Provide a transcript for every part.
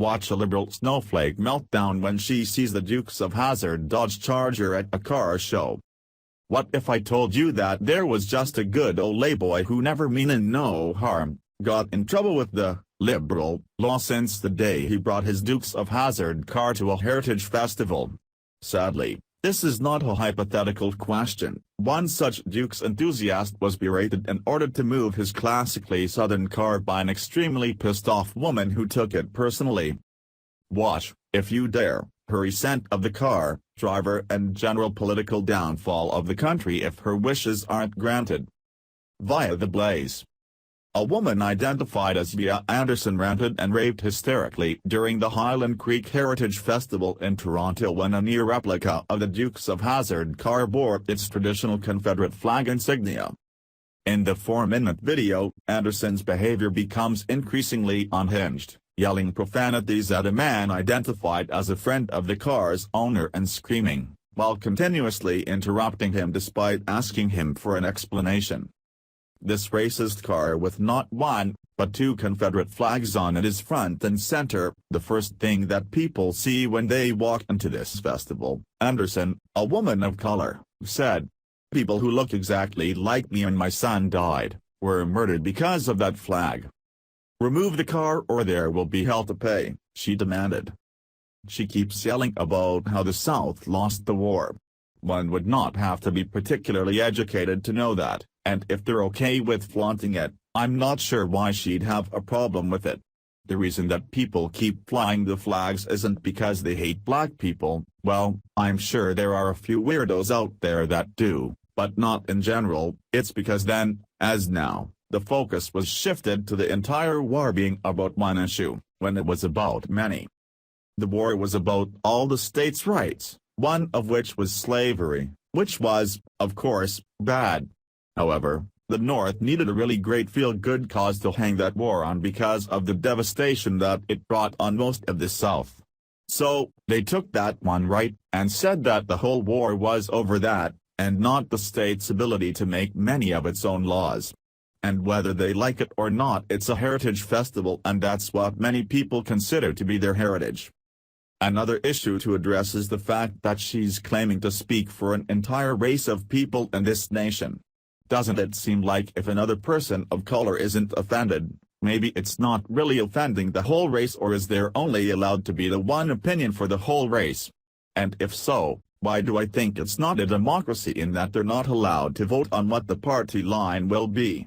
Watch a liberal snowflake meltdown when she sees the Dukes of Hazzard Dodge Charger at a car show. What if I told you that there was just a good old layboy who never meanin no harm, got in trouble with the liberal law since the day he brought his Dukes of Hazzard car to a heritage festival? Sadly, this is not a hypothetical question. One such Dukes enthusiast was berated and ordered to move his classically southern car by an extremely pissed-off woman who took it personally. Watch, if you dare, her assent of the car driver and general political downfall of the country if her wishes aren't granted. Via the blaze. A woman identified as Ybia Anderson ranted and raved hysterically during the Highland Creek Heritage Festival in Toronto when a near-replica of the Dukes of Hazzard car bore its traditional Confederate flag insignia. In the 4-minute video, Anderson's behavior becomes increasingly unhinged, yelling profanities at a man identified as a friend of the car's owner and screaming, while continuously interrupting him despite asking him for an explanation. This racist car with not one, but two Confederate flags on it is front and center, the first thing that people see when they walk into this festival. Anderson, a woman of color, said, "People who look exactly like me and my son died, were murdered because of that flag. Remove the car or there will be hell to pay," she demanded. She keeps yelling about how the South lost the war. One would not have to be particularly educated to know that, and if they're okay with flaunting it, I'm not sure why she'd have a problem with it. The reason that people keep flying the flags isn't because they hate black people. Well, I'm sure there are a few weirdos out there that do, but not in general. It's because then, as now, the focus was shifted to the entire war being about one issue, when it was about many. The war was about all the states' rights, one of which was slavery, which was, of course, bad. However, the North needed a really great feel-good cause to hang that war on because of the devastation that it brought on most of the South. So, they took that one right, and said that the whole war was over that, and not the state's ability to make many of its own laws. And whether they like it or not, it's a heritage festival and that's what many people consider to be their heritage. Another issue to address is the fact that she's claiming to speak for an entire race of people in this nation. Doesn't it seem like if another person of color isn't offended, maybe it's not really offending the whole race, or is there only allowed to be the one opinion for the whole race? And if so, why do I think it's not a democracy in that they're not allowed to vote on what the party line will be?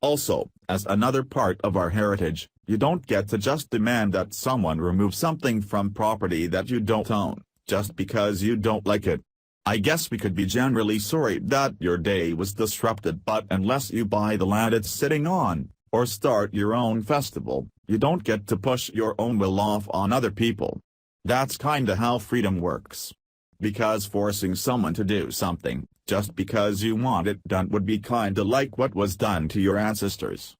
Also, as another part of our heritage, you don't get to just demand that someone remove something from property that you don't own, just because you don't like it. I guess we could be generally sorry that your day was disrupted, but unless you buy the land it's sitting on, or start your own festival, you don't get to push your own will off on other people. That's kinda how freedom works. Because forcing someone to do something, just because you want it done, would be kinda like what was done to your ancestors.